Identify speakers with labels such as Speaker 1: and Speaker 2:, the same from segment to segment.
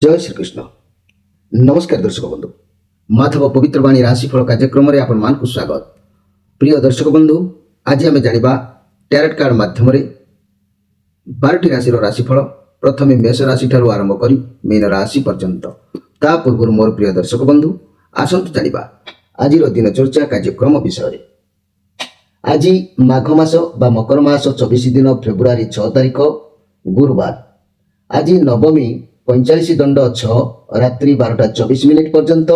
Speaker 1: जय श्रीकृष्ण नमस्कार दर्शक बंधु माधव पवित्र वाणी राशिफल कार्यक्रम में आपण मान स्वागत। प्रिय दर्शक बंधु आज आम जाना टैरोट कार्ड मध्यम 12टी राशि राशिफल प्रथम मेष राशि ठारू आरंभ कर मीन राशि पर्यंत ता पूर्व मोर प्रिय दर्शक बंधु आसतु जाना आज दिनचर्चा कार्यक्रम विषय। आज माघ मास बा मकर मास 24 दिन फेब्रुआरी 6 तारिख गुरुवार। आज नवमी 45 दंड 6 रात्रि 12:24 पर्यंत।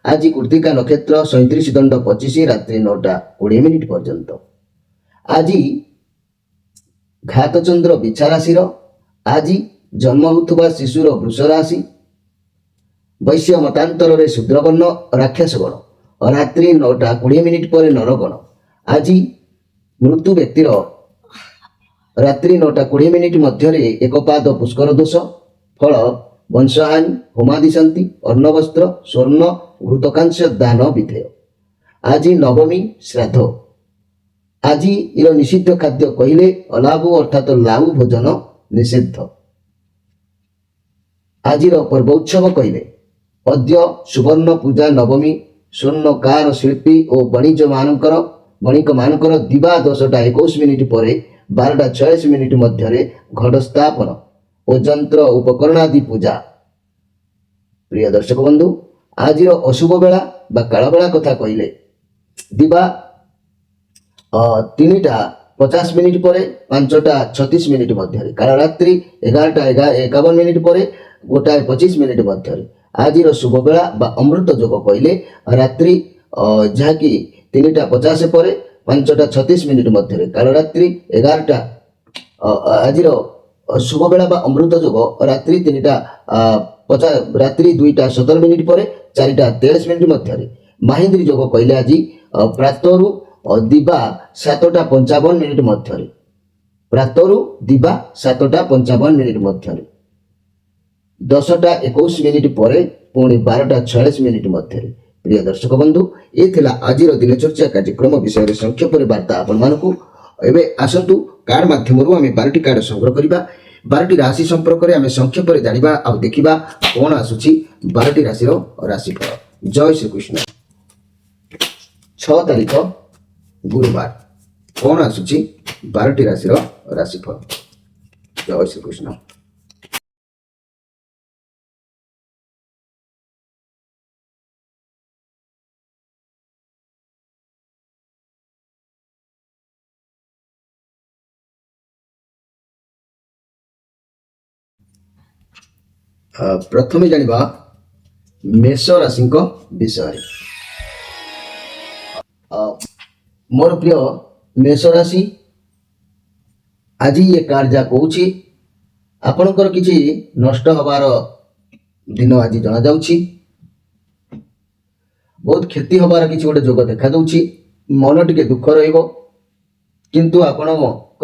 Speaker 1: आज कृतिका नक्षत्र 37 दंड 25 रात्रि 9:20 पर्यंत। आज घातचंद्र बिछा राशि। आज जन्म होता शिशुर वृष राशि। वैश्य मतांतर शूद्रवर्ण राक्षस गण रात्रि 9:20 पर नरगण। आज मृत्यु व्यक्तिर रात्रि 9:20 मध्य एकपाद पुष्कर दोष फल वंशहानि होमादिशांति अन्नवस्त्र स्वर्ण घृतकांश दान विधेय। आज नवमी श्राद्ध। आज इर निषिद्ध खाद्य कहले अलाभु अर्थात लाउ भोजन निषिद्ध। आज पर्व उत्सव कहले अद्य सुवर्ण पूजा नवमी स्वर्णकार शिल्पी और वणिक मानकर दिवा 10:21 पर 12:46 मध्य घट स्थापन और यंत्र उपकरणादि पूजा। प्रिय दर्शक बंधु आज अशुभ बेला बा काल बेला कथा कहले दिवा 3:50 पर 5:36 मध्य काल रात्रि 11:51 पर 1:25 मध्य। आज शुभ बेला बा अमृत जोग कहले रात्रि जहाँकि 3:50 पर 5:36 मध्य काल रात्रि 11टा। आज शुभ बेला बा अमृत जोग रात्रि 3:50 रात्रि 2:17 पर 4:23 मध्य। महेंद्री जोग कहले आज प्रातरु दिवा 7:55 मध्य प्रातरु दिवा 7:55 मध्य 10:21 पर पुणी 12:46 मध्य। प्रिय दर्शक बंधु ये थिला आज दिनचर्चा कार्यक्रम विषय संक्षेप वार्ता आपण मानकु। एबे आसंतु कार्ड माध्यम आम 12टी कार्ड संग्रह करवा। 12टी राशि संपर्क में आम संक्षेप जाना आ देखा कौन आसूची 12टी राशि राशिफल। जय श्रीकृष्ण 6 तारिख गुरुवार कौन आसूची 12टी राशि राशिफल। जय श्रीकृष्ण। प्रथमे जानिबा मेष राशि विषय। मोर प्रिय मेष राशि आज ये कार्ड जा कहूँ आपणकर किसी नष्ट हबार दिन आज जना जाउछि। बहुत क्षति हबार किसी गोटे जोग देखा दउछि। मन टिके दुख रहिबो किंतु आपण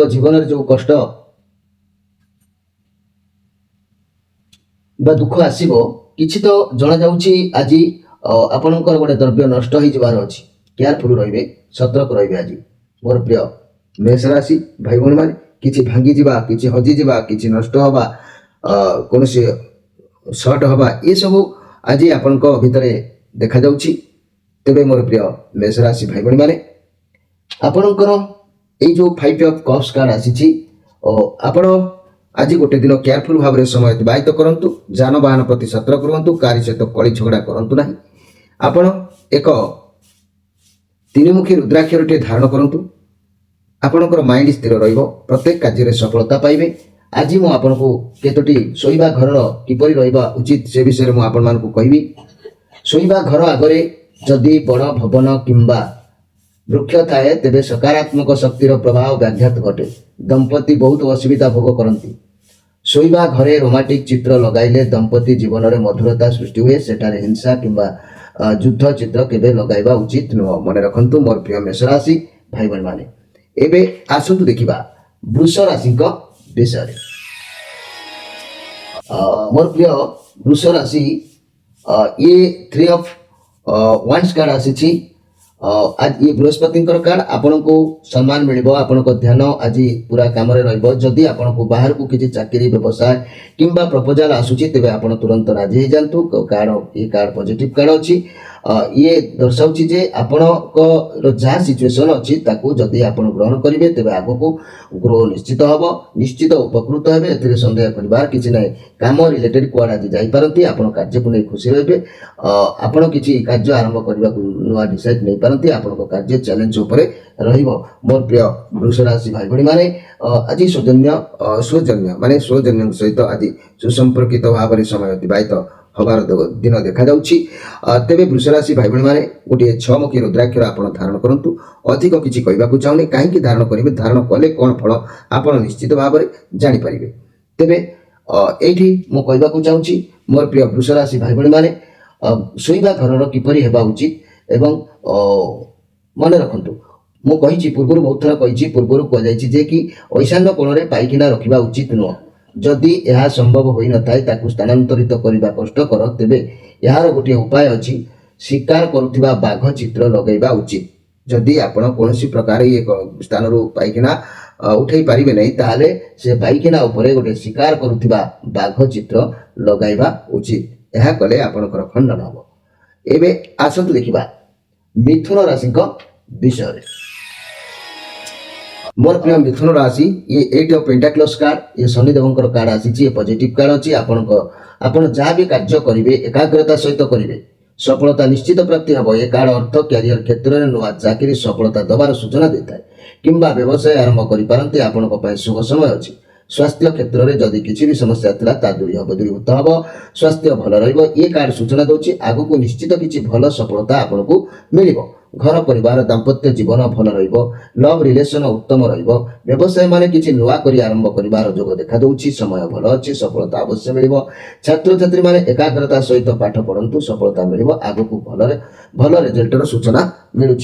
Speaker 1: जीवन जो कष्ट बा दुख आसीबो किछि तो जना जाउछि। आज आपणकर गोटे द्रव्य नष्ट हो जबार अछि। केयरफुल रहिबे सतर्क रहिबे। आज मोर प्रिय मेष राशि भाई भौणी माने किछि भांगी जिबा किछि हजि जिबा किछि नष्ट हबा कोनोसी शॉर्ट हबा ये सब आज आपणक भितरे देखा जाउछि। तेबे मोर प्रिय मेष राशि भाई भौणी माने आपणकर ए जो 5 ऑफ कप्स कार्ड आसीछि आपण आज गोटे दिन केयरफुल भाव में समय अतिबाहित करंतु। जानवाहन प्रति सतर्क रुहंतु। कार्य सहित कली झगड़ा करंतु नहीं। आपण एक 3मुखी रुद्राक्षर धारण करंतु। आपणकर माइंड स्थिर रहिबो। प्रत्येक कार्य सफलता पाइबे। आज मु आपनको केतोटी सोइबा घर किपरि रहिबा उचित से विषय मु आपण मानकु कहबी। सोइबा घर आगरे जदि बड़ भवन किंबा वृक्ष थाए तेबे सकारात्मक शक्तिर प्रभाव व्याघात घटे। दंपति बहुत असुविधा भोग करती। सोइबा घरे रोमांटिक चित्र लगाइले दंपति जीवन में मधुरता सृष्टि हुए। सेठारे हिंसा किंबा युद्ध चित्र केबे लगाइबा उचित नुह। मन रखंतु मोर प्रिय मेष राशि भाई बहन माने। एबे आसंतु देखिबा वृष राशि विषय। मोर प्रिय वृष राशि ये 3 ऑफ वांड्स कार्ड आसी। आज ये बृहस्पति कार्ड आपन को सम्मान मिल आपण ध्यान आज पूरा कम रदि आपन को बाहर को किसी चाकरी व्यवसाय किंबा प्रपोजाल आसूची तेज आप तुरंत राजी हो जातु कार्ड ये कार्ड पॉजिटिव कार्ड अच्छी ये दर्शाऊँ जे आपण जहाँ सिचुएसन अच्छी जदि आप ग्रहण करेंगे तेज आग को ग्रो निश्चित हम निश्चित उपकृत हे ए सन्देह करार कि ना कम रिलेटेड कुआड आज जापारती आप कार्य को नहीं खुशी रे आपड़ किसी कार्य आरंभ करने को नुआ डिसाइड नहीं पारती आपण कार्य चैलेंज मोर प्रिय वृष राशि भाई भाई मैंने आज सौजन्य माने सौजन्य सहित आज सुसंपर्कित भाव में समय अतिबाहित हबार दिन देखा तेरे वृष राशि भाई भाई मैंने गोटे 6 मुखी रुद्राक्षर आप धारण करूँ अधिक किसी कहना चाहूनी कहीं धारण करेंगे धारण कले कौन फल आप निश्चित भाव में जापर तेरे ये मुझे चाहूँगी मोर प्रिय वृष राशि भाई भाई मैंने शोवा घर किपरि हेबा उचित एवं मन रखु मुझे पूर्व बहुत थर कही पूर्व कहुई कि ईशान्य कोण में पाइखना रखा उचित नुह जदि यह संभव हो न था स्थानांतरित करने कष्टकर तेबे यार गोटे उपाय अच्छी शिकार करुवा बाघ चित्र लगेगा उचित जदि आपण कौन प्रकार ये स्थान पाइखना उठे पारे नहीं ताले से पाइखना उपरे गोटे शिकार करुवा बाघ चित्र लगाइबा उचित यह कले आपणकर खंडन हम एबे आसतु देखिबा मिथुन राशि विषय मोर प्रिय मिथुन राशि ये 8 ऑफ पेंटाक्लस कार्ड ये शनिदेव कार्ड आसी पॉजिटिव कार्ड अच्छी आपण जहाँ भी कार्य करेंगे एकाग्रता सहित करेंगे सफलता निश्चित प्राप्ति हम ये कार्ड अर्थ कैरियर क्षेत्र में नुआ चाकरी सफलता दबार सूचना देता है किंबा व्यवसाय आरंभ करते आपण शुभ समय अच्छी स्वास्थ्य क्षेत्र में जदि किसी भी समस्या था दूरीभूत हम स्वास्थ्य भल ये कार्ड सूचना दूसरी आग को निश्चित किसी भल सफलता आपन को मिल घर परिवार दाम्पत्य जीवन भल लव रिलेशन उत्तम व्यवसाय माने किसी नुआ करी आरंभ कर जोग देखा दूसरी समय भल अच्छी सफलता अवश्य मिल छात्र छात्री माने एकाग्रता सहित पाठ पढ़ु सफलता मिल आग को भल रिजल्टर सूचना मिलूँ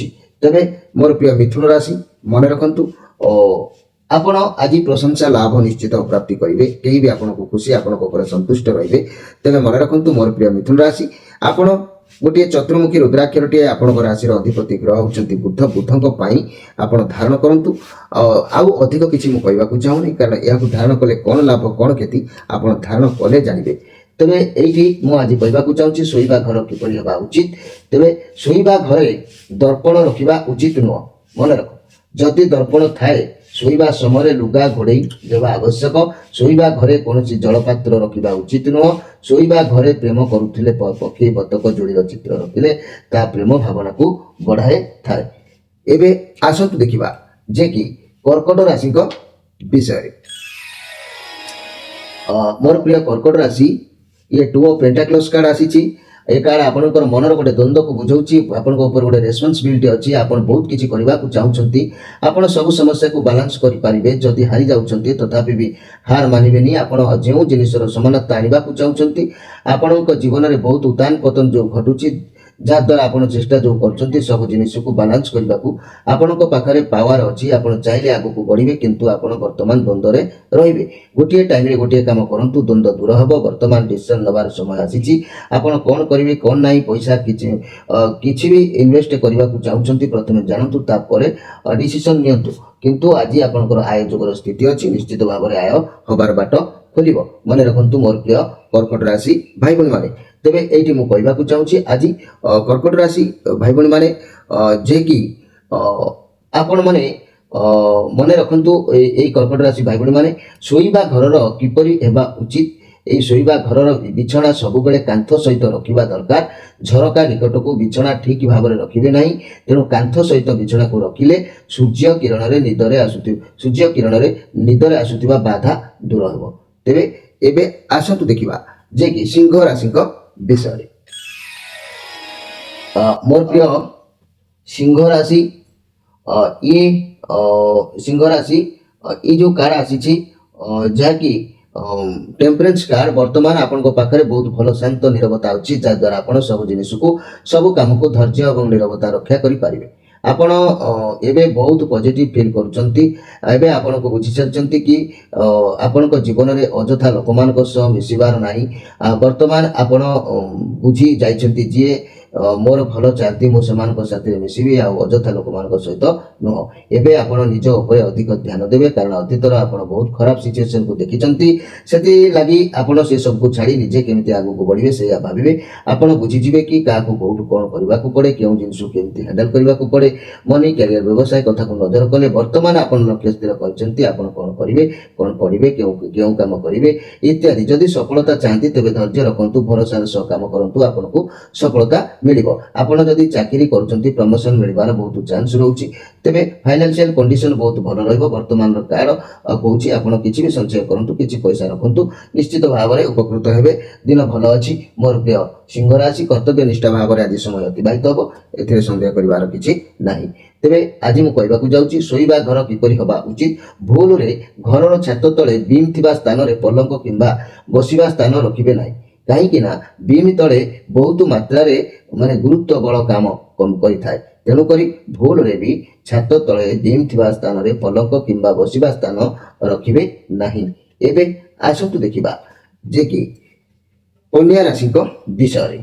Speaker 1: तेरे मोर प्रिय मिथुन राशि मन रखु आपण आज प्रशंसा लाभ निश्चित प्राप्ति करेंगे कहीं भी आपन को खुशी आपन संतुष्ट रे तेज मन रखु मोर प्रिय मिथुन राशि आपण गोटे चतुर्मुखी रुद्राक्षर टे आपण राशि अधिपति ग्रह होती बुध बुधों आप धारण करूँ आउ अधिक किसी मुझे चाहूनी कारण यह धारण कले कौन लाभ कौन क्षति आप धारण कले जानवे तेरे ये मुझे कहवाक चाहूँगी शोवा घर किपरि हेबा उचित तेरे शोवा घरे दर्पण रखा उचित नुह मन रख जदि दर्पण थाए शोवा समय लुगा घोड़े देवा आवश्यक शोवा घरे कौन जलपात्र रखा उचित नुह शोवा घरे प्रेम करुले पक्षी बतक जोड़ी चित्र रखिले ता प्रेम भावना को बढ़ाए थाए एबे आसतु देखिबा जे कि कर्कट राशि विषय मोर प्रिय कर्कट राशि ये 2 ऑफ पेंटाक्लस कार्ड आसी ए कार्ड आपनकर मनर गोटे द्वंद्व को बुझाऊँगी आपन ऊपर गोटे रेस्पॉन्सिबिलिटी अच्छी आपन बहुत किसी करने को चाहूँगी आपन सब समस्या को बालांस करेंगे जदि हारी जाऊँच तथापि भी हार मानवे आपड़ जो जिनसर समानता आने को चाहूँगी आपण जीवन में बहुत उतान पतन जो घटुची जहाद्वारा आप चेष्टा जो कर सब जिनिस को बालांस करने को आपण पाखे पावर अच्छी आप चाहिए आग को बढ़े किंतु आप बर्तमान द्वंद्व में रे गोटे टाइम रे गोटे काम करूँ द्वंद्व दूर हम बर्तमान डिसीजन नबार समय आसी आपड़ कौन करेंगे कौन ना पैसा किसी भी इन्वेस्ट करने को चाहूँगी प्रथम जानतु तापर डिसीजन नियंतु किंतु आज आपंकर आय जोगर स्थिति अच्छी निश्चित भाव में आय हबार बाट खोल मन रखु मोर प्रिय कर्कट राशि भाई भाई मैंने तेरे ये मुझे कहवाक चाहूँगी आज कर्कट राशि भाई भाई मैंने जे कि आपण मैंने मन रखु ये कर्कट राशि भाई भाई मैंने शोवा घर किपरि हेबा उचित ये शोवा घर बिछना सब बेले कांथ सहित रखा दरकार झरका निकट को बिछना ठीक भाव में रखिए ना तेणु कांथ सहित बिछना को रखिले सूर्य किरण में निदरे आसुवा बाधा दूर हम तेरे एबे आसतु देखिबा जे कि सिंह राशि विषय मोर प्रिय सिंह राशि ये सिंह राशि ये जो कार्ड आसी जहाँकि टेम्परेंस कार्ड वर्तमान आपण पाखे बहुत भल शांत निरवता अच्छी जहाद्वारा आप सब जिनिस को सब काम को धैर्य और निरवता रक्षा करें आपण एबे बहुत पॉजिटिव फील करुचंती एबे आपण को बुझी सारचंती कि आपण को जीवन में अजथा लोक मान मिसिबार नाही वर्तमान आपण बुझी जाइचंती जे ମୋର ଭଲ ଚାହାନ୍ତି ମୁଁ ସେମାନଙ୍କ ସାଥିରେ ମିଶିବି ଆଉ ଅଯଥା ଲୋକମାନଙ୍କ ସହିତ ନୁହଁ। ଏବେ ଆପଣ ନିଜ ଉପରେ ଅଧିକ ଧ୍ୟାନ ଦେବେ, କାରଣ ଅତୀତର ଆପଣ ବହୁତ ଖରାପ ସିଚୁଏସନକୁ ଦେଖିଛନ୍ତି। ସେଥିଲାଗି ଆପଣ ସେ ସବୁକୁ ଛାଡ଼ି ନିଜେ କେମିତି ଆଗକୁ ବଢ଼ିବେ ସେଇଆ ଭାବିବେ। ଆପଣ ବୁଝିଯିବେ କି କାହାକୁ କୋଉଠୁ କ'ଣ କରିବାକୁ ପଡ଼େ, କେଉଁ ଜିନିଷକୁ କେମିତି ହ୍ୟାଣ୍ଡେଲ କରିବାକୁ ପଡ଼େ। ମନି, କ୍ୟାରିୟର, ବ୍ୟବସାୟ କଥାକୁ ନଜର କଲେ ବର୍ତ୍ତମାନ ଆପଣ ଲକ୍ଷ୍ୟ ସ୍ଥିର କରିଛନ୍ତି ଆପଣ କ'ଣ କରିବେ, କ'ଣ ପଢ଼ିବେ, କେଉଁ କାମ କରିବେ ଇତ୍ୟାଦି। ଯଦି ସଫଳତା ଚାହାନ୍ତି ତେବେ ଧୈର୍ଯ୍ୟ ରଖନ୍ତୁ, ଭରସାର ସହ କାମ କରନ୍ତୁ, ଆପଣଙ୍କୁ ସଫଳତା ମିଳିବ। ଆପଣ ଯଦି ଚାକିରି କରୁଛନ୍ତି ପ୍ରମୋସନ ମିଳିବାର ବହୁତ ଚାନ୍ସ ରହୁଛି। ତେବେ ଫାଇନାନ୍ସିଆଲ କଣ୍ଡିସନ ବହୁତ ଭଲ ରହିବ। ବର୍ତ୍ତମାନର କାର୍ଡ କହୁଛି ଆପଣ କିଛି ବି ସଞ୍ଚୟ କରନ୍ତୁ, କିଛି ପଇସା ରଖନ୍ତୁ, ନିଶ୍ଚିତ ଭାବରେ ଉପକୃତ ହେବେ। ଦିନ ଭଲ ଅଛି। ମୋର ପ୍ରିୟ ସିଂହ ରାଶି, କର୍ତ୍ତବ୍ୟ ନିଷ୍ଠା ଭାବରେ ଆଜି ସମୟ ଅତିବାହିତ ହେବ, ଏଥିରେ ସନ୍ଦେହ କରିବାର କିଛି ନାହିଁ। ତେବେ ଆଜି ମୁଁ କହିବାକୁ ଯାଉଛି ଶୋଇବା ଘର କିପରି ହେବା ଉଚିତ। ଭୁଲରେ ଘରର ଛାତ ତଳେ ବିମ୍ ଥିବା ସ୍ଥାନରେ ପଲଙ୍କ କିମ୍ବା ବସିବା ସ୍ଥାନ ରଖିବେ ନାହିଁ। କାହିଁକି ନା ବିମ୍ ତଳେ ବହୁତ ମାତ୍ରାରେ ଗୁରୁତ୍ୱ ବଳ କାମ କରିଥାଏ। ତେଣୁକରି ଭୁଲରେ ବି ଛାତ ତଳେ ବିମ୍ ଥିବା ସ୍ଥାନରେ ପଲଙ୍କ କିମ୍ବା ବସିବା ସ୍ଥାନ ରଖିବେ ନାହିଁ। ଏବେ ଆସନ୍ତୁ ଦେଖିବା ଯେ କି କନ୍ୟା ରାଶିଙ୍କ ବିଷୟରେ।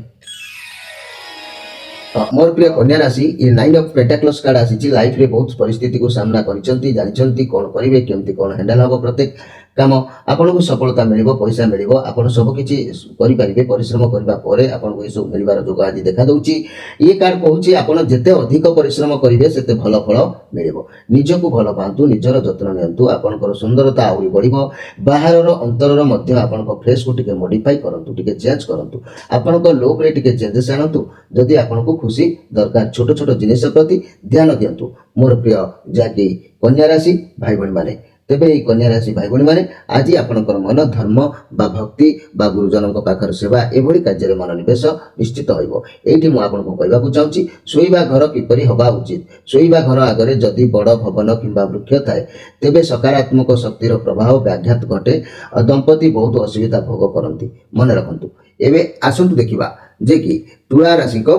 Speaker 1: ମୋର ପ୍ରିୟ କନ୍ୟା ରାଶି, ଏ 9 ଅଫ୍ ପେଣ୍ଟାକ୍ଲସ୍ କାର୍ଡ ଆସିଛି। ଲାଇଫରେ ବହୁତ ପରିସ୍ଥିତିକୁ ସାମ୍ନା କରିଛନ୍ତି, ଜାଣିଛନ୍ତି କ'ଣ କରିବେ, କେମିତି କ'ଣ ହ୍ୟାଣ୍ଡେଲ ହେବ ପ୍ରତ୍ୟେକ କାମ। ଆପଣଙ୍କୁ ସଫଳତା ମିଳିବ, ପଇସା ମିଳିବ, ଆପଣ ସବୁକିଛି କରିପାରିବେ। ପରିଶ୍ରମ କରିବା ପରେ ଆପଣଙ୍କୁ ଏସବୁ ମିଳିବାର ଯୋଗ ଆଜି ଦେଖାଦେଉଛି। ଇଏ କାର୍ଡ କହୁଛି ଆପଣ ଯେତେ ଅଧିକ ପରିଶ୍ରମ କରିବେ ସେତେ ଭଲ ଫଳ ମିଳିବ। ନିଜକୁ ଭଲ ପାଆନ୍ତୁ, ନିଜର ଯତ୍ନ ନିଅନ୍ତୁ, ଆପଣଙ୍କର ସୁନ୍ଦରତା ଆହୁରି ବଢ଼ିବ। ବାହାରର ଅନ୍ତରର ମଧ୍ୟ ଆପଣଙ୍କ ଫେସ୍କୁ ଟିକେ ମଡିଫାଇ କରନ୍ତୁ, ଟିକେ ଚେଞ୍ଜ କରନ୍ତୁ, ଆପଣଙ୍କ ଲୁକ୍ରେ ଟିକେ ଚେଞ୍ଜେସ୍ ଆଣନ୍ତୁ। ଯଦି ଆପଣଙ୍କୁ ଖୁସି ଦରକାର, ଛୋଟ ଛୋଟ ଜିନିଷ ପ୍ରତି ଧ୍ୟାନ ଦିଅନ୍ତୁ। ମୋର ପ୍ରିୟ ଯାହାକି କନ୍ୟା ରାଶି ଭାଇ ଭଉଣୀମାନେ, ତେବେ ଏହି କନ୍ୟା ରାଶି ଭାଇ ଭଉଣୀମାନେ ଆଜି ଆପଣଙ୍କର ମନ ଧର୍ମ ବା ଭକ୍ତି ବା ଗୁରୁଜନଙ୍କ ପାଖରେ ସେବା ଏଭଳି କାର୍ଯ୍ୟରେ ମନୋନିବେଶ ନିଶ୍ଚିତ ହୋଇବ। ଏଇଠି ମୁଁ ଆପଣଙ୍କୁ କହିବାକୁ ଚାହୁଁଛି ଶୋଇବା ଘର କିପରି ହେବା ଉଚିତ। ଶୋଇବା ଘର ଆଗରେ ଯଦି ବଡ଼ ଭବନ କିମ୍ବା ବୃକ୍ଷ ଥାଏ ତେବେ ସକାରାତ୍ମକ ଶକ୍ତିର ପ୍ରଭାବ ବ୍ୟାଘାତ ଘଟେ, ଦମ୍ପତି ବହୁତ ଅସୁବିଧା ଭୋଗ କରନ୍ତି। ମନେ ରଖନ୍ତୁ। ଏବେ ଆସନ୍ତୁ ଦେଖିବା ଯେ କି ତୁଳା ରାଶିଙ୍କ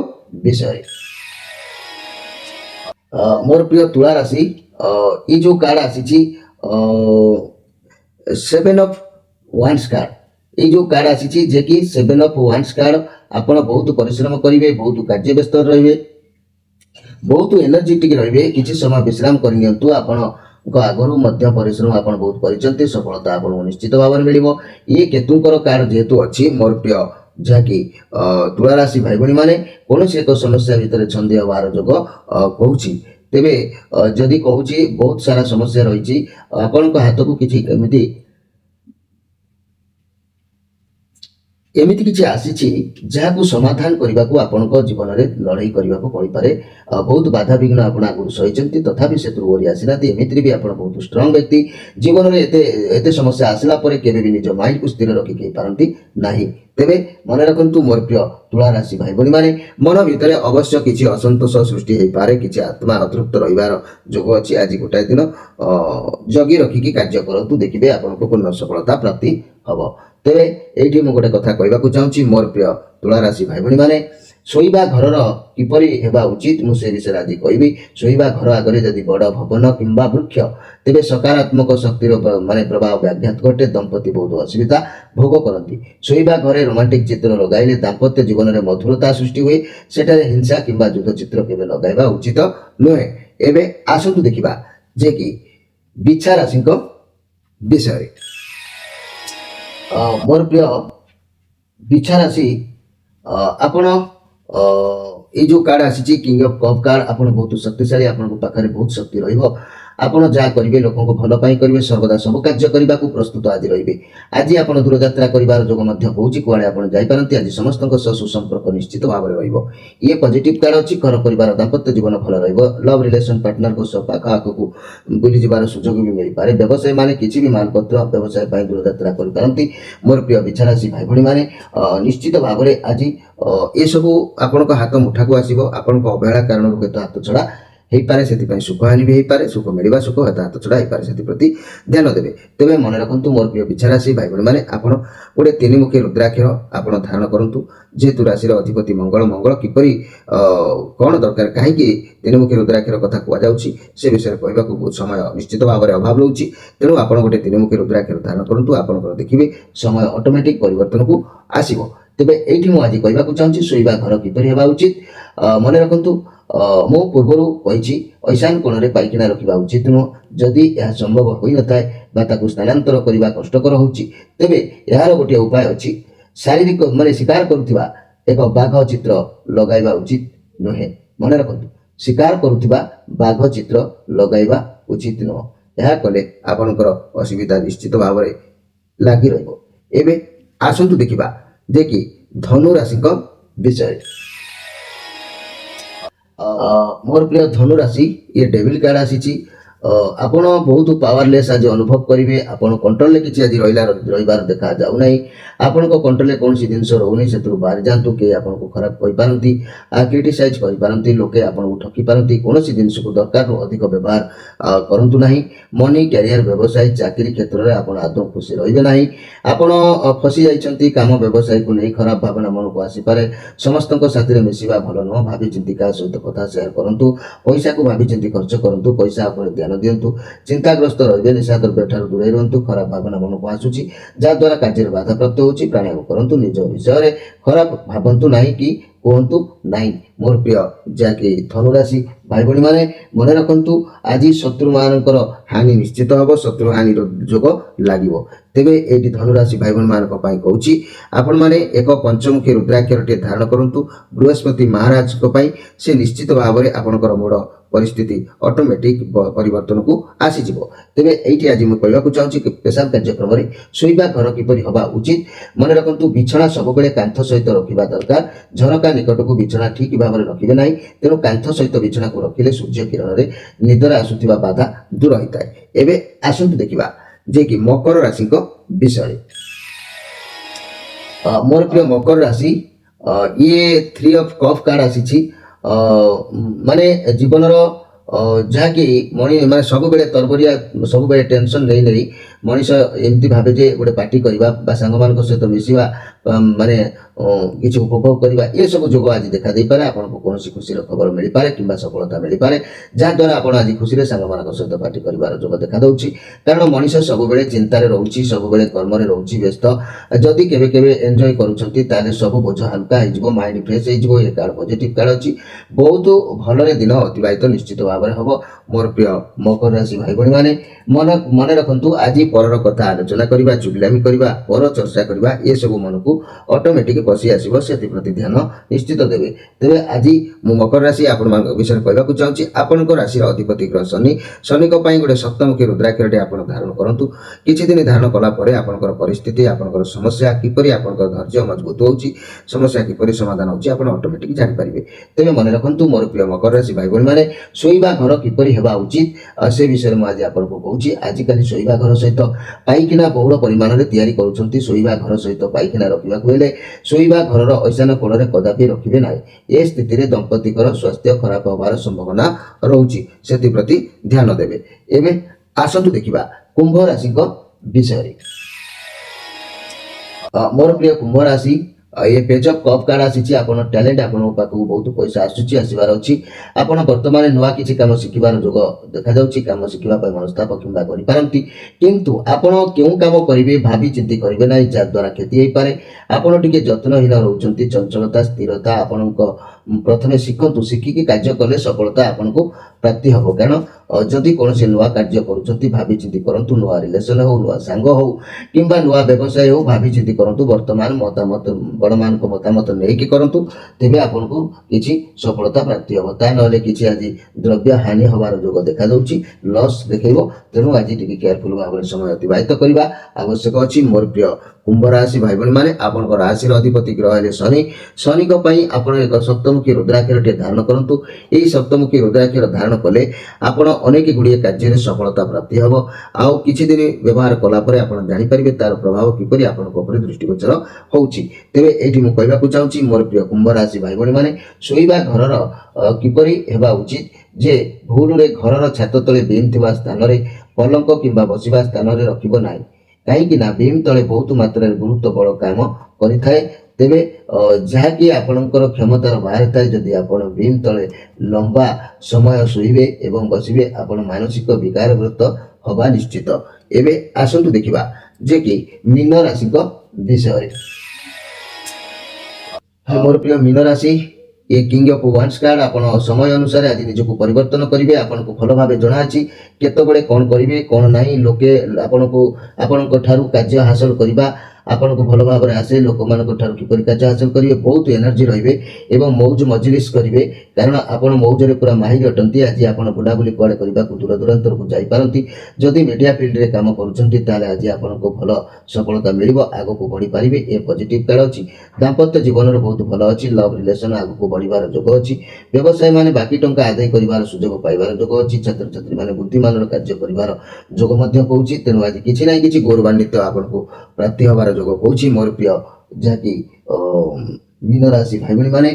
Speaker 1: ବିଷୟରେ। ମୋର ପ୍ରିୟ ତୁଳା ରାଶି, ये जो कार्ड आसी 7 ऑफ वांड्स कार्ड, ये जो कार्ड आसी जे कि 7 ऑफ वांड्स कार्ड, आपण बहुत परिश्रम करेंगे, बहुत कार्य व्यस्त रहिबे, बहुत एनर्जेटिक रहिबे, किछि समय विश्राम करनियंतु। आपण आगरू मध्य परिश्रम आपण बहुत परिचंती, सफलता आपण निश्चित भाव में मिलिबो। ये केतुंकर कार्ड जेहेतु अछि मोर प्रिय जहाँकि तुला राशि भाई भणी माने कौन एक समस्या भितर छंदी हबार जोग कहूँ। तेबे जदि कहूँ बहुत सारा समस्या रही आपण हाथ को किसी एमिति किछि आसीछि जहाकु समाधान करबाकू आपनक जीवन में लड़ाई करबाकू पड़ी पारे। बहुत बाधा विघ्न आपण आगु सहिचंती, तथापि सेतु ओरी आसीनाती। एमिति भी आपण बहुत स्ट्रांग व्यक्ति, जीवन में एते समस्या आसला परे केबे भी निज माइंड को स्थिर रखि के पारंती नाही। तेबे मन रखंतु मोर प्रिय तुला राशि भाई भणी माने, मन भितर अवश्य किछि असंतोष सृष्टि होई पारे, किछि आत्मा अतृप्त रहिबार जोग अछि। आज गोटाए दिन जगी रखिकी कार्य करंतु, देखिबे आपनको पूर्ण सफलता प्राप्ति हबो। तेरे एठी मु गोटे कथा कहबाकू चाहूँगी मोर प्रिय तुला राशि भाई भणी माने, शोइबा घरर किपरि हेबा उचित मु से विषय आज कहबी। शोइबा घर आगे जदि बड़ भवन किंबा वृक्ष तेबे सकारात्मक शक्तिर माने प्रभाव व्याघात घटे, दंपति बहुत असुविधा भोग करती। शोइबा घरे रोमांटिक चित्र लगाइले दाम्पत्य जीवन में मधुरता सृष्टि हुए, सेठारे हिंसा किंबा युद्ध चित्र केबे लगाइबा उचित नुहे। एबे आसंतु देखिबा जे कि बिच्छा राशि विषय। मोर प्रिय बिच्छा राशि, आपण ये जो कार्ड आसी किंग ऑफ कप कार्ड, आपण बहुत शक्तिशाली, आपण पाखे बहुत शक्ति रहिबो। आपण जहाँ करेंगे लोक भल करेंगे, सर्वदा सब कार्य करने को प्रस्तुत आज रही। आज आप दूर यात्रा कर जोग कौच कुआड़े आप जापारती। आज समस्त सुसंपर्क निश्चित भाव में रही। ये पॉजिटिव कार्ड अच्छी घर परिवार दाम्पत्य जीवन भल लव रिलेशन पार्टनर को सब पाख आग को बुली जबार सुजोग भी मिल पारे। व्यवसायी माने किसी भी मालपत्र व्यवसाय दूर यात्रा करपारती। मोर प्रिय बिच्छा राशि भाई भणी माने निश्चित भाव में आज ये सब आपण हाथ मुठा को आसो। आपण अवहेला कारण हूँ हाथ छड़ा हो पारे, से सुख हानि भी हो पारे। सुख मिलवा सुख हाथ छड़ा हो पारे, से प्रति ध्यान देवे। तेज मन रखु मोर प्रिय बिच्छा राशि भाई भणी मैंने आप गोटे 3 मुखी रुद्राक्ष आप धारण करूँ। जेहेतु राशि अधिपति मंगल, मंगल किपरि कौन दरकार कहीं 3 मुखी रुद्राक्षर कथा कहुँ से विषय कहवा बहुत समय निश्चित भाव में अभाव रोचे। तेणु आप गोटे 3 मुखी रुद्राक्षर धारण करूँ, आप देखिए समय ऑटोमेटिक परिवर्तन को आसो। ତେବେ ଏଇଠି ମୁଁ ଆଜି କହିବାକୁ ଚାହୁଁଛି ଶୋଇବା ଘର କିପରି ହେବା ଉଚିତ। ମନେ ରଖନ୍ତୁ, ମୁଁ ପୂର୍ବରୁ କହିଛି ଐଶାନ କୋଣରେ ପାଇଖାନା ରଖିବା ଉଚିତ ନୁହଁ। ଯଦି ଏହା ସମ୍ଭବ ହୋଇନଥାଏ ବା ତାକୁ ସ୍ଥାନାନ୍ତର କରିବା କଷ୍ଟକର ହେଉଛି, ତେବେ ଏହାର ଗୋଟିଏ ଉପାୟ ଅଛି। ଶାରୀରିକ ଶିକାର କରୁଥିବା ଏକ ବାଘ ଚିତ୍ର ଲଗାଇବା ଉଚିତ ନୁହେଁ। ମନେ ରଖନ୍ତୁ, ଶିକାର କରୁଥିବା ବାଘ ଚିତ୍ର ଲଗାଇବା ଉଚିତ ନୁହଁ। ଏହା କଲେ ଆପଣଙ୍କର ଅସୁବିଧା ନିଶ୍ଚିତ ଭାବରେ ଲାଗି ରହିବ। ଏବେ ଆସନ୍ତୁ ଦେଖିବା ଯେ କି ଧନୁ ରାଶିଙ୍କ ବିଷୟରେ। ମୋର ପ୍ରିୟ ଧନୁ ରାଶି, ଇଏ ଡେଭିଲ କାର୍ଡ ଆସିଛି। ଆପଣ ବହୁତ ପାୱାରଲେସ୍ ଆଜି ଅନୁଭବ କରିବେ। ଆପଣ କଣ୍ଟ୍ରୋଲରେ କିଛି ଆଜି ରହିବାର ଦେଖାଯାଉନାହିଁ। ଆପଣଙ୍କ କଣ୍ଟ୍ରୋଲରେ କୌଣସି ଜିନିଷ ରହୁନି, ସେଥିରୁ ବାହାରି ଯାଆନ୍ତୁ। କେହି ଆପଣଙ୍କୁ ଖରାପ କହିପାରନ୍ତି, କ୍ରିଟିସାଇଜ କରିପାରନ୍ତି, ଲୋକେ ଆପଣଙ୍କୁ ଠକି ପାରନ୍ତି। କୌଣସି ଜିନିଷକୁ ଦରକାରରୁ ଅଧିକ ବ୍ୟବହାର କରନ୍ତୁ ନାହିଁ। ମନି, କ୍ୟାରିୟର, ବ୍ୟବସାୟ, ଚାକିରି କ୍ଷେତ୍ରରେ ଆପଣ ଆଦୌ ଖୁସି ରହିବେ ନାହିଁ। ଆପଣ ଫସି ଯାଇଛନ୍ତି। କାମ ବ୍ୟବସାୟକୁ ନେଇ ଖରାପ ଭାବନା ମନକୁ ଆସିପାରେ। ସମସ୍ତଙ୍କ ସାଥିରେ ମିଶିବା ଭଲ ନୁହଁ। ଭାବି ଚିନ୍ତି କାହା ସହିତ କଥା ସେୟାର କରନ୍ତୁ। ପଇସାକୁ ଭାବି ଚିନ୍ତି ଖର୍ଚ୍ଚ କରନ୍ତୁ। ପଇସା ଉପରେ ଧ୍ୟାନ ଦିଅନ୍ତୁ। ଚିନ୍ତାଗ୍ରସ୍ତ ରହିବେ। ନିଶାଦ୍ରବ୍ୟ ଠାରୁ ଦୂରେଇ ରୁହନ୍ତୁ। ଖରାପ ଭାବନା ମନକୁ ଆସୁଛି, ଯାହାଦ୍ୱାରା କାର୍ଯ୍ୟରେ ବାଧାପ୍ରାପ୍ତ ହେଉଛି। ପ୍ରାଣାୟାମ କରନ୍ତୁ। ନିଜ ବିଷୟରେ ଖରାପ ଭାବନ୍ତୁ ନାହିଁ କି କୁହନ୍ତୁ ନାହିଁ। ମୋର ପ୍ରିୟ ଯାହାକି ଧନୁରାଶି ଭାଇ ଭଉଣୀମାନେ, ମନେ ରଖନ୍ତୁ, ଆଜି ଶତ୍ରୁମାନଙ୍କର ହାନି ନିଶ୍ଚିତ ହେବ। ଶତ୍ରୁ ହାନିର ଯୋଗ ଲାଗିବ। ତେବେ ଏଇଠି ଧନୁରାଶି ଭାଇ ଭଉଣୀମାନଙ୍କ ପାଇଁ କହୁଛି, ଆପଣମାନେ ଏକ ପଞ୍ଚମୁଖୀ ରୁଦ୍ରାକ୍ଷରଟିଏ ଧାରଣ କରନ୍ତୁ। ବୃହସ୍ପତି ମହାରାଜଙ୍କ ପାଇଁ ସେ ନିଶ୍ଚିତ ଭାବରେ ଆପଣଙ୍କର ମୂଳ ପରିସ୍ଥିତି ଅଟୋମେଟିକ ପରିବର୍ତ୍ତନକୁ ଆସିଯିବ। ତେବେ ଏଇଠି ଆଜି ମୁଁ କହିବାକୁ ଚାହୁଁଛି କି ସ୍ପେଶାଲ କାର୍ଯ୍ୟକ୍ରମରେ ଶୋଇବା ଘର କିପରି ହେବା ଉଚିତ। ମନେ ରଖନ୍ତୁ, ବିଛଣା ସବୁବେଳେ କାନ୍ଥ ସହିତ ରଖିବା ଦରକାର। ଝରକା ନିକଟକୁ ବିଛଣା ଠିକ ଭାବରେ ରଖିବେ ନାହିଁ। ତେଣୁ କାନ୍ଥ ସହିତ ବିଛଣାକୁ ରଖିଲେ ସୂର୍ଯ୍ୟ କିରଣରେ ନିଦରେ ଆସୁଥିବା ବାଧା ଦୂର ହୋଇଥାଏ। ଏବେ ଆସନ୍ତୁ ଦେଖିବା ଯେ କି ମକର ରାଶିଙ୍କ ବିଷୟରେ। ମୋର ପ୍ରିୟ ମକର ରାଶି, ଇଏ 3 ଅଫ୍ କପ୍ କାର୍ଡ ଆସିଛି। ମାନେ ଜୀବନର ଯାହାକି ସବୁବେଳେ ତରବରିଆ, ସବୁବେଳେ ଟେନସନ ନେଇ ମଣିଷ ଏମିତି ଭାବେ ଯେ ଗୋଟେ ପାର୍ଟି କରିବା ବା ସାଙ୍ଗମାନଙ୍କ ସହିତ ମିଶିବା, କିଛି ଉପଭୋଗ କରିବା, ଏସବୁ ଯୋଗ ଆଜି ଦେଖା ଦେଇପାରେ। ଆପଣଙ୍କୁ କୌଣସି ଖୁସିର ଖବର ମିଳିପାରେ କିମ୍ବା ସଫଳତା ମିଳିପାରେ, ଯାହାଦ୍ୱାରା ଆପଣ ଆଜି ଖୁସିରେ ସାଙ୍ଗମାନଙ୍କ ସହିତ ପାର୍ଟି କରିବାର ଯୋଗ ଦେଖାଦେଉଛି। କାରଣ ମଣିଷ ସବୁବେଳେ ଚିନ୍ତାରେ ରହୁଛି, ସବୁବେଳେ କର୍ମରେ ରହୁଛି ବ୍ୟସ୍ତ। ଯଦି କେବେ କେବେ ଏନ୍ଜୟ କରୁଛନ୍ତି, ତାହେଲେ ସବୁ ବୋଝ ହାଲକା ହେଇଯିବ, ମାଇଣ୍ଡ ଫ୍ରେଶ ହେଇଯିବ। ଏ କାର୍ଡ ପଜିଟିଭ କାର୍ଡ ଅଛି। ବହୁତ ଭଲରେ ଦିନ ଅତିବାହିତ ନିଶ୍ଚିତ ଭାବରେ ହେବ। ମୋର ପ୍ରିୟ ମକର ରାଶି ଭାଇ ଭଉଣୀମାନେ, ମନେ ରଖନ୍ତୁ, ଆଜି ପରର କଥା ଆଲୋଚନା କରିବା, ଚୁଗଲାମି କରିବା, ପର ଚର୍ଚ୍ଚା କରିବା, ଏସବୁ ମନକୁ ଅଟୋମେଟିକ ପଶି ଆସିବ। ସେଥିପ୍ରତି ଧ୍ୟାନ ନିଶ୍ଚିତ ଦେବେ। ତେବେ ଆଜି ମୁଁ ମକର ରାଶି ଆପଣମାନଙ୍କ ବିଷୟରେ କହିବାକୁ ଚାହୁଁଛି। ଆପଣଙ୍କ ରାଶିର ଅଧିପତି ଗ୍ରହ ଶନି। ଶନିଙ୍କ ପାଇଁ ଗୋଟେ ସପ୍ତମୁଖୀ ରୁଦ୍ରାକ୍ଷରଟି ଆପଣ ଧାରଣ କରନ୍ତୁ। କିଛି ଦିନ ଧାରଣ କଲା ପରେ ଆପଣଙ୍କର ପରିସ୍ଥିତି, ଆପଣଙ୍କର ସମସ୍ୟା କିପରି, ଆପଣଙ୍କର ଧୈର୍ଯ୍ୟ ମଜବୁତ ହେଉଛି, ସମସ୍ୟା କିପରି ସମାଧାନ ହେଉଛି, ଆପଣ ଅଟୋମେଟିକ ଜାଣିପାରିବେ। ତେବେ ମନେ ରଖନ୍ତୁ, ମୋର ପ୍ରିୟ ମକର ରାଶି ଭାଇ ଭଉଣୀମାନେ, ଶୋଇବା ଘର କିପରି ହେବା ଉଚିତ ସେ ବିଷୟରେ ମୁଁ ଆଜି ଆପଣଙ୍କୁ କହୁଛି। ଆଜିକାଲି ଶୋଇବା ଘର ସହିତ ପାଇଖାନା ବହୁଳ ପରିମାଣରେ ତିଆରି କରୁଛନ୍ତି। ଶୋଇବା ଘର ସହିତ ପାଇଖାନା ରଖିବାକୁ ହେଲେ ଶୋଇବା ଘରର ଐଶାନ କୋଣରେ କଦାପି ରଖିବେ ନାହିଁ। ଏ ସ୍ଥିତିରେ ଦମ୍ପତିଙ୍କର ସ୍ୱାସ୍ଥ୍ୟ ଖରାପ ହେବାର ସମ୍ଭାବନା ରହୁଛି। ସେଥିପ୍ରତି ଧ୍ୟାନ ଦେବେ। ଏବେ ଆସନ୍ତୁ ଦେଖିବା କୁମ୍ଭ ରାଶିଙ୍କ ବିଷୟରେ। ମୋର ପ୍ରିୟ କୁମ୍ଭ ରାଶି, ये पेज ऑफ कप कार्ड आसी आपण टैलेंट आपण पाखु बहुत पैसा आसुची आसीबार अछि। आपण वर्तमान नुआ किछि काम शिखिबार जोग देखा जाउछि। काम शिखिबा पय मनस्ताप किंबा करि पारंती, किंतु आपण केउ काम करिवे भाबी चिंती करिवे नै, जा द्वारा क्षति होई पारे। आपण टिके जत्नहीन रहउचंती। चंचलता स्थिरता आपणको प्रथमे शिखंतु। शिखिकी कार्य कले सफलता आपणको प्राप्ति हबो। कारण जदि कोनोसी नुआ कार्य करूचंती भाबी चिंती करंतु। नुआ रिलेशन हो, नुआ सांग हो किंबा नुआ व्यवसाय हो, भाबी चिंती करंतु। वर्तमान मतामत बड़ मान मतामत नहीं करंतु, तेबे आपको किसी सफलता प्राप्ति हम। ता ना किसी आज द्रव्य हानि हबार जोग देखा जाउछि, लॉस देखैबो। तेणु आज टिके केयरफुल भाव समय अतिबाहित करबा आवश्यक अछि। मोर प्रिय कुंभ राशि भाई बहन माने, आपन राशि अधिपति ग्रह है शनि। शनि को पई आपण एक सप्तमुखी रुद्राक्षर टे धारण करंतु। एही सप्तमुखी रुद्राक्षर धारण कले आपण अनेक गुड़िए कार्य सफलता प्राप्ति हम। आउ किछि दिन व्यवहार कला परे आपण जानि परिबे तार प्रभाव किपरि आपण को ऊपर दृष्टिगोचर होउछि। तेबे एठी मु कहबाकू चाहूछि मोर प्रिय कुंभ राशि भाई बहन माने, शोइबा घरर किपरि हेबा उचित जे भूल रे घरर छात तले बीम थिबा स्थान रे पलंक किंबा बसिबा स्थान रे रखिबो नाही। कहीं ना बीम तले बहुत मात्रा गुरुत्व बड़ काम करिथाए। तेबे जहाँकि आपणकर क्षमतार बाहर थाए, जदि आपण बीम तले लंबा समय शोइबे एवं बसिबे, आपण मानसिक विकारग्रस्त हवा निश्चित। एबे आसंतु देखिबा जे कि मीन राशि विषय। मोर प्रिय मीन राशि ये किंग ऑफ वांस कार्ड आपण समय अनुसार आज निजको परिवर्तन करिवे आपण को भल भाबे जणा अछि केतबेले कोन करिवे कोन नाही लोके आपण को ठारू कार्य हासिल करिबा आपण को भल भाबरे आसे लोक मान को ठारू किपरि कार्य हासिल करिवे बहुत एनर्जी रहिबे एवं मौज मजलिस करिवे कारण आपण मौज रे पूरा माहिर अटंती आज आपण बुलाबुली कुआडे करिबा को दूर दूरांतर को जाई पारंती जदि मीडिया फील्ड रे काम करूछंती ताले आज आपण को भल सफलता मिलिबो आगो को बढ़ी पारिबे ए पॉजिटिव कार्ड अछि दाम्पत्य जीवन रे बहुत भल अछि लव रिलेशन आगो को बढ़िबार जोग अछि व्यवसाय माने बाकी टंका आदाय करिवार सुजोग पाइबार जोग अछि छात्र छात्री माने बुद्धिमान कार्य करिवार जोग मध्य कहउछि तेनु आज किछि नै किछि गौरवान्वित आपण को प्राप्ति होबार जोग कहउछि मोर प्रिय जाकी मीन राशि भाई बहन माने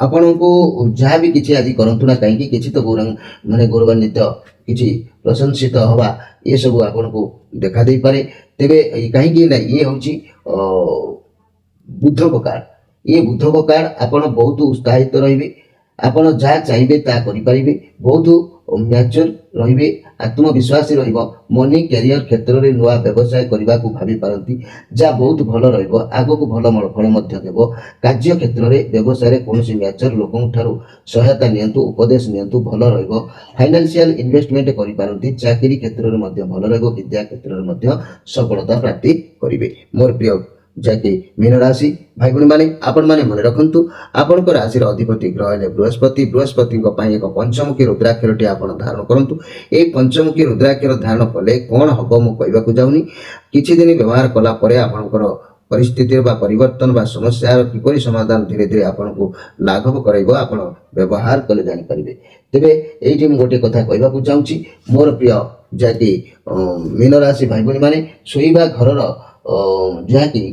Speaker 1: आपण को जहाँ भी किछि आज करंतु ना कहीं किछि तो गौरव माने गौरवान्वित किछि प्रशंसित हवा ये सब आपण को देखा दे पारे तेबे कहीं कि ना ये होछि बुद्ध को कार्ड ये बुद्ध को कार्ड आपण बहुत उत्साहित रहिबे आपण जहाँ चाहिए ता करि परिबे बहुत मैच्योर रहिबे आत्मविश्वासी रहिबो मनी कैरियर क्षेत्र रे नुआ व्यवसाय करबा को भाबी पारंती जा बहुत भल रहिबो आगो को भल फल मध्य देबो कार्य क्षेत्र रे व्यवसाय रे कोनोसी मैच्योर लोकन ठारू सहायता नियंतु उपदेश नियंतु भल रहिबो फाइनेंशियल इन्वेस्टमेंट करि पारंती चाकरी क्षेत्र रे मध्य भल रहिबो विद्या क्षेत्र रे मध्य सफलता प्राप्ति करिवे मोर प्रिय जाके मीन राशि भाई बहन माने आपण माने मन रखंतु आपण को राशि रो अधिपति ग्रह ने बृहस्पति को पई एक पंचमुखी रुद्राक्षरटी आपण धारण करंतु ए पंचमुखी रुद्राक्षर धारण कले कोन हबो मु कहबा को जाउनी किछि दिन व्यवहार कला परे आपनकर परिस्थिति बा परिवर्तन बा समस्या किपरि समाधान धीरे धीरे आपण को लाघव करैबो आपण व्यवहार कले जानि परिबे तेबे एठी मु गोटे कथा कहबा को चाहूची मोर प्रिय जाके मीन राशि भाई बहन माने सोईबा घर रो जाके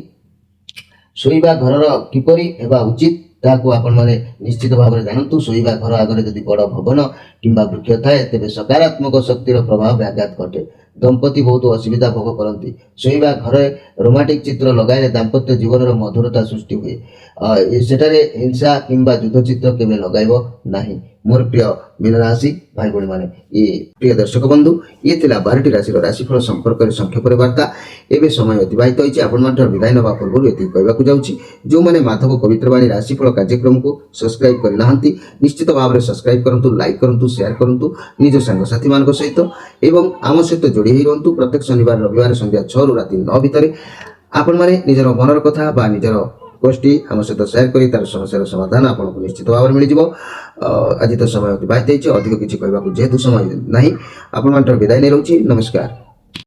Speaker 1: शोइबा घर किपरि हेबा उचित ताको आपण माने निश्चित भाव में जानतु शोइबा घर आगे जदि बड़ भवन किंबा वृक्ष थाए तेबे सकारात्मक शक्तिर प्रभाव व्याघात घटे दंपति बहुत असुविधा भोग करती शोइबा घरे रोमांटिक चित्र लगाइले दाम्पत्य जीवन मधुरता सृष्टि हुए सेटारे हिंसा किंबा युद्ध चित्र केबे लगाइबो नाही मोर प्रिय मीन राशि भाई बहन माने ये प्रिय दर्शक बंधु ये थिला 12टी राशि राशिफल संपर्क रे संक्षेप रे वार्ता एबे समय अतिबाहित होइछि आपण मानटर विदाय नबा पूर्व एति कहबा को जाउछि जो माने माधव पवित्रवाणी राशिफल कार्यक्रम को सब्सक्राइब करि नाहंती निश्चित भाव में सब्सक्राइब करंतु लाइक करंतु शेयर करंतु निज संग साथी मान सहित एवं आम सहित जोड़ी ही रहंतु प्रत्येक शनिवार रविवार संध्या 6 रु राति 9 भितर आपण माने निजर मनर कथा बा निजर गोष्ठी आम सहित शेयर करी तार समस्यार समाधान आपको निश्चित भाव में मिल आज तो समय अतिबाहित अधिक किसी कहवाक जेहेतु समय नहीं आपण विदाय नहीं रहुछि नमस्कार।